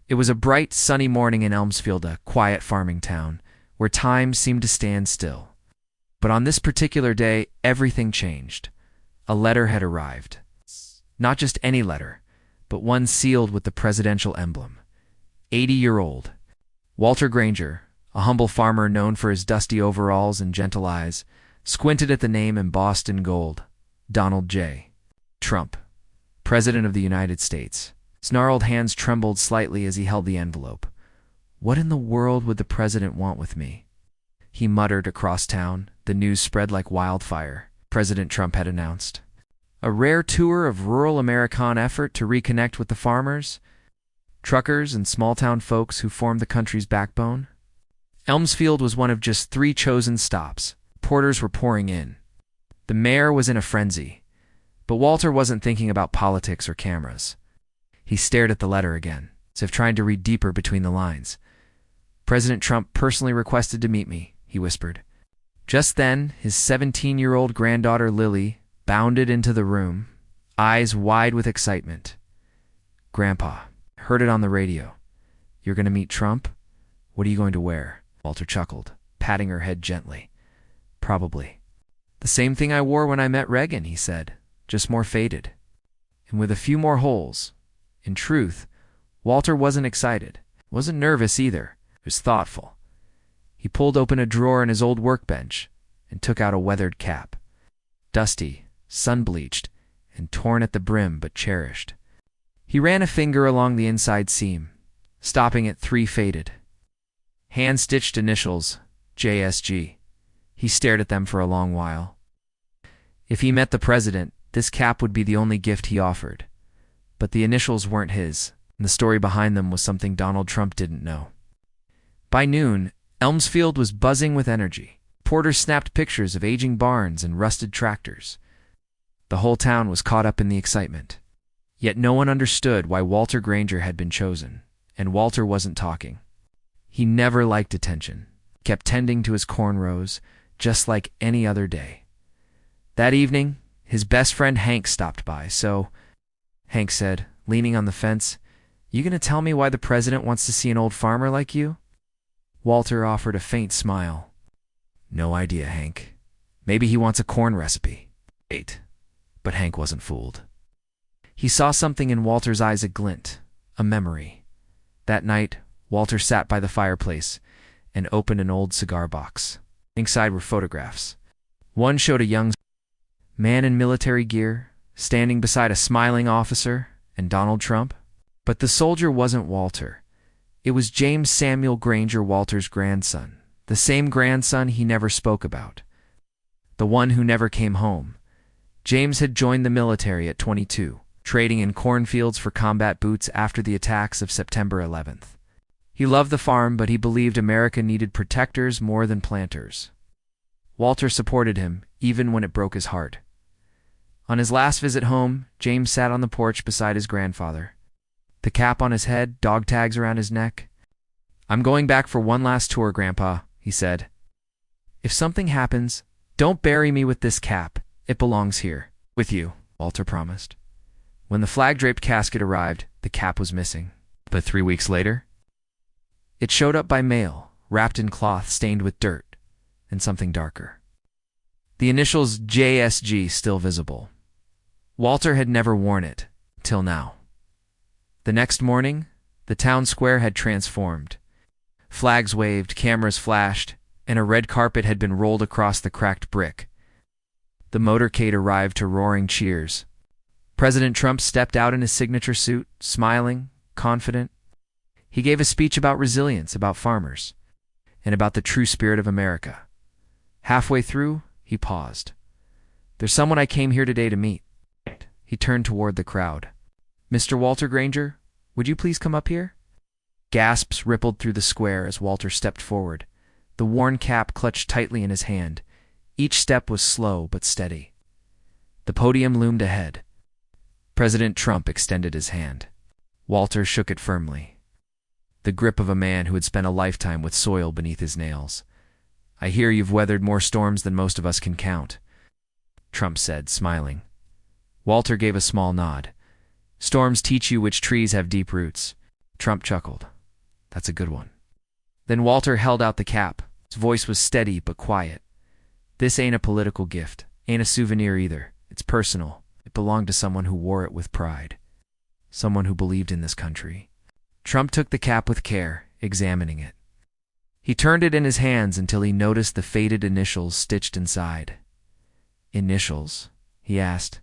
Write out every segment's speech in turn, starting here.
It was a bright, sunny morning in Elmsfield, a quiet farming town, where time seemed to stand still. But on this particular day, everything changed. A letter had arrived. Not just any letter, but one sealed with the presidential emblem. 80-year-old Walter Granger, a humble farmer known for his dusty overalls and gentle eyes, squinted at the name embossed in gold. Donald J. Trump, President of the United States. His gnarled hands trembled slightly as he held the envelope. What in the world would the president want with me? He muttered across town. The news spread like wildfire. President Trump had announced a rare tour of rural American effort to reconnect with the farmers, truckers, and small-town folks who formed the country's backbone. Elmsfield was one of just 3 chosen stops. Porters were pouring in. The mayor was in a frenzy. But Walter wasn't thinking about politics or cameras. He stared at the letter again, as if trying to read deeper between the lines. President Trump personally requested to meet me, he whispered. Just then, his 17-year-old granddaughter Lily bounded into the room, eyes wide with excitement. Grandpa, heard it on the radio. You're going to meet Trump? What are you going to wear? Walter chuckled, patting her head gently. Probably. The same thing I wore when I met Reagan, he said, just more faded. And with a few more holes. In truth, Walter wasn't excited, wasn't nervous either. He was thoughtful. He pulled open a drawer in his old workbench and took out a weathered cap. Dusty, sun-bleached, and torn at the brim but cherished. He ran a finger along the inside seam, stopping at 3 faded, hand-stitched initials, JSG. He stared at them for a long while. If he met the president, this cap would be the only gift he offered. But the initials weren't his, and the story behind them was something Donald Trump didn't know. By noon, Elmsfield was buzzing with energy. Porters snapped pictures of aging barns and rusted tractors. The whole town was caught up in the excitement. Yet no one understood why Walter Granger had been chosen, and Walter wasn't talking. He never liked attention, kept tending to his cornrows, just like any other day. That evening, his best friend Hank stopped by, so Hank said, leaning on the fence, "You gonna tell me why the president wants to see an old farmer like you?" Walter offered a faint smile. "No idea, Hank. Maybe he wants a corn recipe." But Hank wasn't fooled. He saw something in Walter's eyes, a glint, a memory. That night, Walter sat by the fireplace and opened an old cigar box. Inside were photographs. One showed a young man in military gear, standing beside a smiling officer and Donald Trump. But the soldier wasn't Walter. It was James Samuel Granger, Walter's grandson, the same grandson he never spoke about, the one who never came home. James had joined the military at 22, trading in cornfields for combat boots after the attacks of September 11th. He loved the farm, but he believed America needed protectors more than planters. Walter supported him, even when it broke his heart. On his last visit home, James sat on the porch beside his grandfather. The cap on his head, dog tags around his neck. "I'm going back for one last tour, Grandpa," he said. "If something happens, don't bury me with this cap. It belongs here, with you," Walter promised. When the flag-draped casket arrived, the cap was missing. But 3 weeks later, it showed up by mail, wrapped in cloth stained with dirt, and something darker. The initials JSG still visible. Walter had never worn it, till now. The next morning, the town square had transformed. Flags waved, cameras flashed, and a red carpet had been rolled across the cracked brick. The motorcade arrived to roaring cheers. President Trump stepped out in his signature suit, smiling, confident. He gave a speech about resilience, about farmers, and about the true spirit of America. Halfway through, he paused. "There's someone I came here today to meet." He turned toward the crowd. "Mr. Walter Granger, would you please come up here?" Gasps rippled through the square as Walter stepped forward, the worn cap clutched tightly in his hand. Each step was slow but steady. The podium loomed ahead. President Trump extended his hand. Walter shook it firmly, the grip of a man who had spent a lifetime with soil beneath his nails. "I hear you've weathered more storms than most of us can count," Trump said, smiling. Walter gave a small nod. "Storms teach you which trees have deep roots. Trump chuckled. That's a good one. Then Walter held out the cap. His voice was steady but quiet. This ain't a political gift. Ain't a souvenir either. It's personal. It belonged to someone who wore it with pride. Someone who believed in this country. Trump took the cap with care, examining it. He turned it in his hands until he noticed the faded initials stitched inside. Initials? He asked.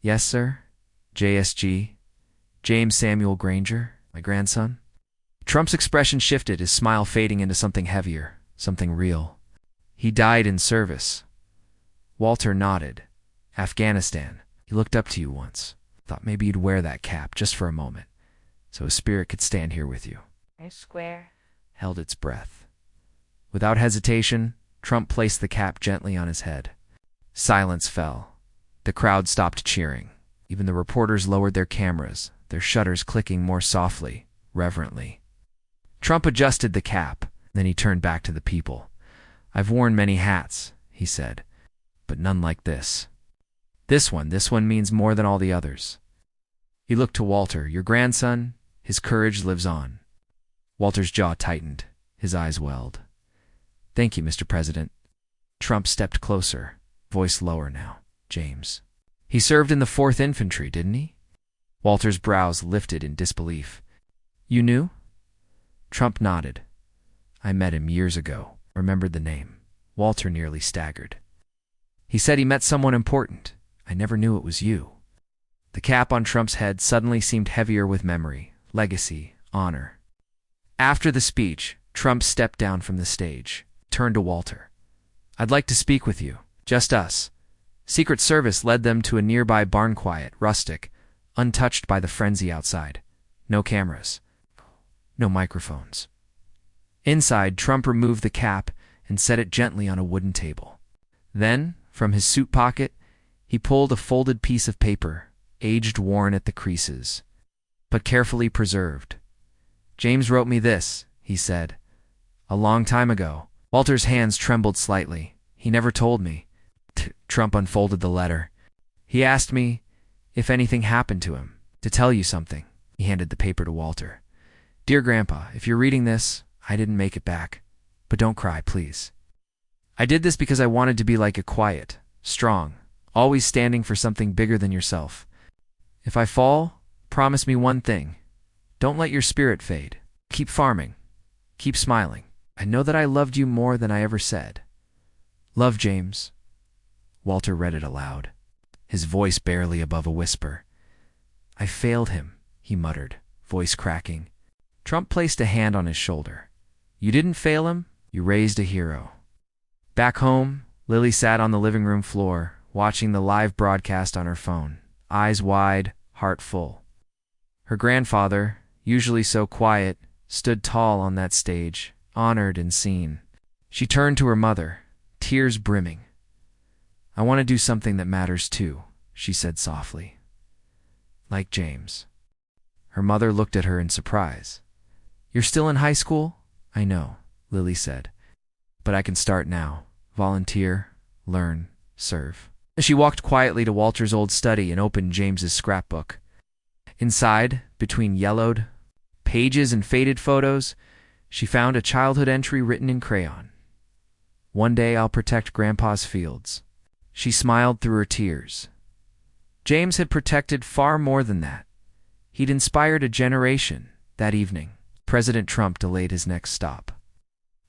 Yes, sir. JSG. James Samuel Granger, my grandson. Trump's expression shifted, his smile fading into something heavier, something real. He died in service. Walter nodded. Afghanistan. He looked up to you once. Thought maybe you'd wear that cap just for a moment, so his spirit could stand here with you. I swear. Held its breath. Without hesitation, Trump placed the cap gently on his head. Silence fell. The crowd stopped cheering. Even the reporters lowered their cameras, their shutters clicking more softly, reverently. Trump adjusted the cap, then he turned back to the people. I've worn many hats, he said, but none like this. This one means more than all the others. He looked to Walter. Your grandson, his courage lives on. Walter's jaw tightened, his eyes welled. Thank you, Mr. President. Trump stepped closer, voice lower now. James. He served in the 4th Infantry, didn't he? Walter's brows lifted in disbelief. You knew? Trump nodded. I met him years ago, remembered the name. Walter nearly staggered. He said he met someone important. I never knew it was you. The cap on Trump's head suddenly seemed heavier with memory, legacy, honor. After the speech, Trump stepped down from the stage, turned to Walter. I'd like to speak with you, just us. Secret Service led them to a nearby barn, quiet, rustic, untouched by the frenzy outside. No cameras. No microphones. Inside, Trump removed the cap and set it gently on a wooden table. Then, from his suit pocket, he pulled a folded piece of paper, aged, worn at the creases, but carefully preserved. James wrote me this, he said. A long time ago. Walter's hands trembled slightly. He never told me. Trump unfolded the letter. He asked me if anything happened to him, to tell you something. He handed the paper to Walter. Dear Grandpa, if you're reading this, I didn't make it back. But don't cry, please. I did this because I wanted to be like a quiet, strong, always standing for something bigger than yourself. If I fall, promise me one thing. Don't let your spirit fade. Keep farming. Keep smiling. I know that I loved you more than I ever said. Love, James. Walter read it aloud, his voice barely above a whisper. I failed him, he muttered, voice cracking. Trump placed a hand on his shoulder. You didn't fail him, you raised a hero. Back home, Lily sat on the living room floor, watching the live broadcast on her phone, eyes wide, heart full. Her grandfather, usually so quiet, stood tall on that stage, honored and seen. She turned to her mother, tears brimming. I want to do something that matters too, she said softly. Like James. Her mother looked at her in surprise. You're still in high school? I know, Lily said. But I can start now. Volunteer, learn, serve. She walked quietly to Walter's old study and opened James's scrapbook. Inside, between yellowed pages and faded photos, she found a childhood entry written in crayon. One day I'll protect Grandpa's fields. She smiled through her tears. James had protected far more than that. He'd inspired a generation. That evening, President Trump delayed his next stop.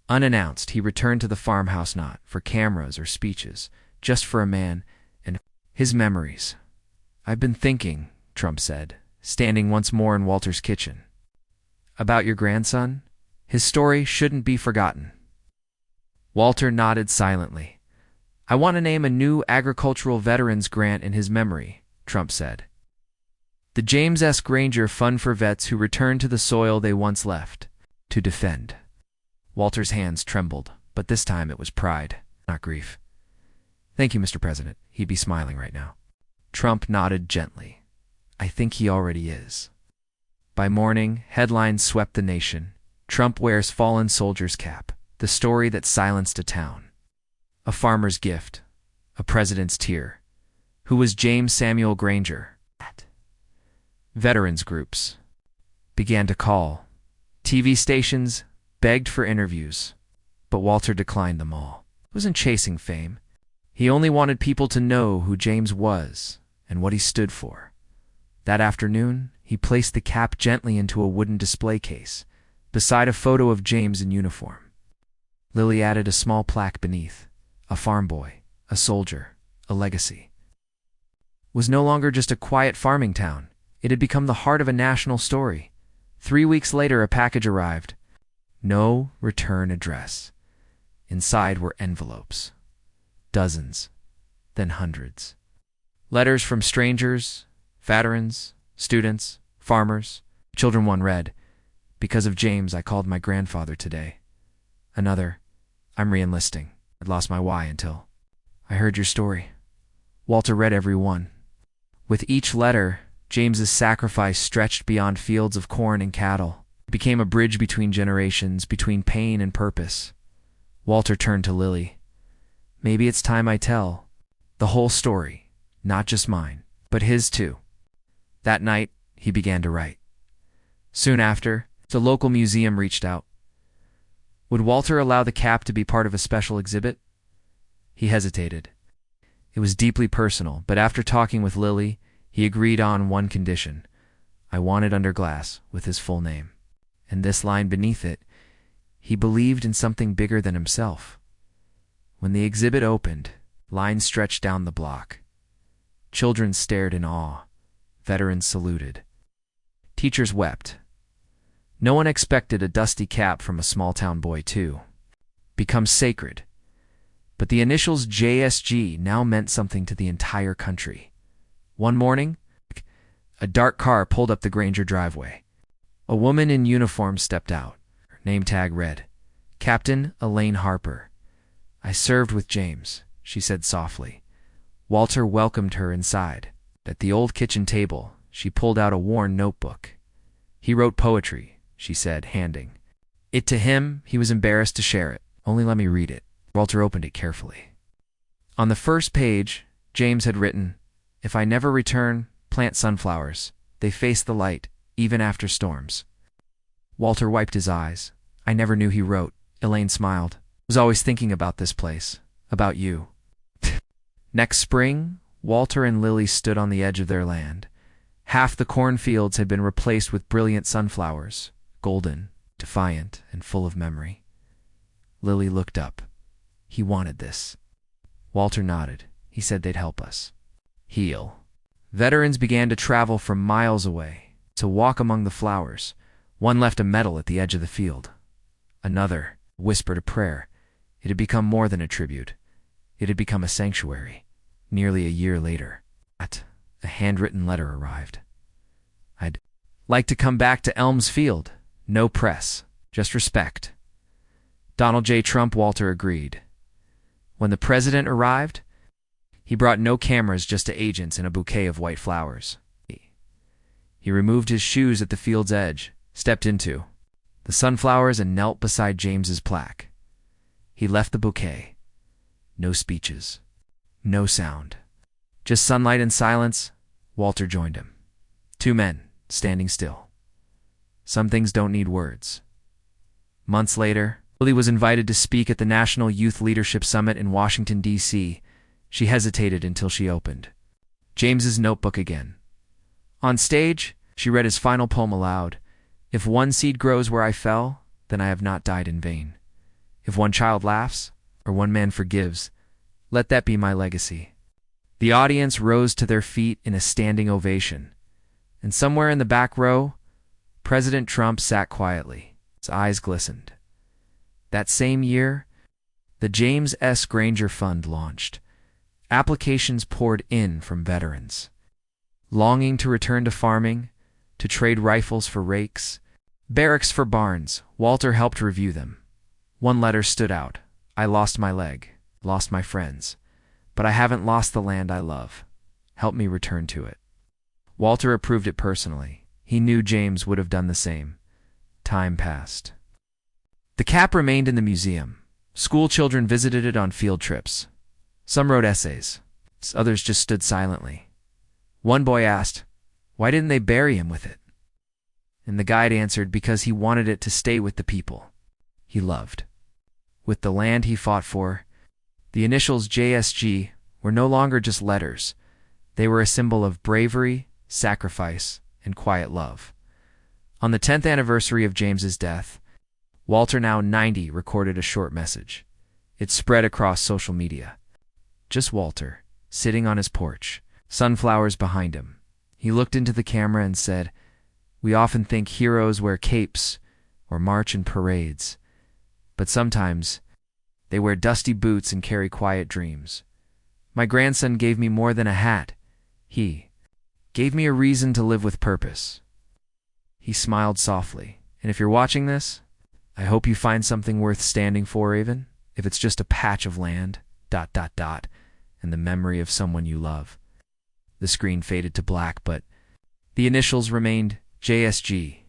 Unannounced, he returned to the farmhouse, not for cameras or speeches, just for a man and his memories. I've been thinking, Trump said, standing once more in Walter's kitchen. About your grandson? His story shouldn't be forgotten. Walter nodded silently. I want to name a new agricultural veterans grant in his memory, Trump said. The James S. Granger Fund for Vets who returned to the soil they once left, to defend. Walter's hands trembled, but this time it was pride, not grief. Thank you, Mr. President. He'd be smiling right now. Trump nodded gently. I think he already is. By morning, headlines swept the nation. Trump wears fallen soldier's cap, the story that silenced a town. A farmer's gift, a president's tear. Who was James Samuel Granger? Veterans groups. began to call. TV stations begged for interviews, but Walter declined them all. He wasn't chasing fame. He only wanted people to know who James was and what he stood for. That afternoon, he placed the cap gently into a wooden display case, beside a photo of James in uniform. Lily added a small plaque beneath. A farm boy, a soldier, a legacy. It was no longer just a quiet farming town. It had become the heart of a national story. 3 weeks later, a package arrived. No return address. Inside were envelopes. Dozens, then hundreds. Letters from strangers, veterans, students, farmers. Children one read, "Because of James, I called my grandfather today." Another, "I'm re-enlisting. I'd lost my why until I heard your story." Walter read every one. With each letter, James's sacrifice stretched beyond fields of corn and cattle. It became a bridge between generations, between pain and purpose. Walter turned to Lily. "Maybe it's time I tell the whole story, not just mine, but his too." That night, he began to write. Soon after, the local museum reached out. Would Walter allow the cap to be part of a special exhibit? He hesitated. It was deeply personal, but after talking with Lily, he agreed on one condition. "I want it under glass, with his full name." And this line beneath it, he believed in something bigger than himself. When the exhibit opened, lines stretched down the block. Children stared in awe. Veterans saluted. Teachers wept. No one expected a dusty cap from a small-town boy to become sacred. But the initials JSG now meant something to the entire country. One morning, a dark car pulled up the Granger driveway. A woman in uniform stepped out. Her name tag read, "Captain Elaine Harper." "I served with James," she said softly. Walter welcomed her inside. At the old kitchen table, she pulled out a worn notebook. "He wrote poetry," she said, handing it to him. He was embarrassed to share it. "Only let me read it." Walter opened it carefully. On the first page, James had written, "If I never return, plant sunflowers. They face the light, even after storms." Walter wiped his eyes. "I never knew he wrote." Elaine smiled. "I was always thinking about this place, about you." Next spring, Walter and Lily stood on the edge of their land. Half the cornfields had been replaced with brilliant sunflowers, golden, defiant, and full of memory. Lily looked up. He wanted this. Walter nodded. He said they'd help us heal. Veterans began to travel from miles away to walk among the flowers. One left a medal at the edge of the field. Another whispered a prayer. It had become more than a tribute. It had become a sanctuary. Nearly a year later, a handwritten letter arrived. "I'd like to come back to Elms Field. No press, just respect." Donald J. Trump. Walter agreed. When the president arrived, he brought no cameras, just agents and a bouquet of white flowers. He removed his shoes at the field's edge, stepped into the sunflowers, and knelt beside James's plaque. He left the bouquet. No speeches, no sound, just sunlight and silence. Walter joined him. Two men, standing still. Some things don't need words. Months later, Lily was invited to speak at the National Youth Leadership Summit in Washington, D.C. She hesitated until she opened James's notebook again. On stage, she read his final poem aloud. "If one seed grows where I fell, then I have not died in vain. If one child laughs, or one man forgives, let that be my legacy." The audience rose to their feet in a standing ovation. And somewhere in the back row, President Trump sat quietly. His eyes glistened. That same year, the James S. Granger Fund launched. Applications poured in from veterans, longing to return to farming, to trade rifles for rakes, barracks for barns. Walter helped review them. One letter stood out. "I lost my leg, lost my friends, but I haven't lost the land I love. Help me return to it." Walter approved it personally. He knew James would have done the same. Time passed. The cap remained in the museum. School children visited it on field trips. Some wrote essays. Others just stood silently. One boy asked, "Why didn't they bury him with it?" And the guide answered because he wanted it to stay with the people he loved. With the land he fought for, the initials JSG were no longer just letters. They were a symbol of bravery, sacrifice, and quiet love. On the 10th anniversary of James's death, Walter, now 90, recorded a short message. It spread across social media. Just Walter, sitting on his porch, sunflowers behind him. He looked into the camera and said, "We often think heroes wear capes or march in parades, but sometimes they wear dusty boots and carry quiet dreams. My grandson gave me more than a hat. He gave me a reason to live with purpose." He smiled softly. And if you're watching this, I hope you find something worth standing for, even if it's just a patch of land, ... and the memory of someone you love. The screen faded to black, but the initials remained JSG.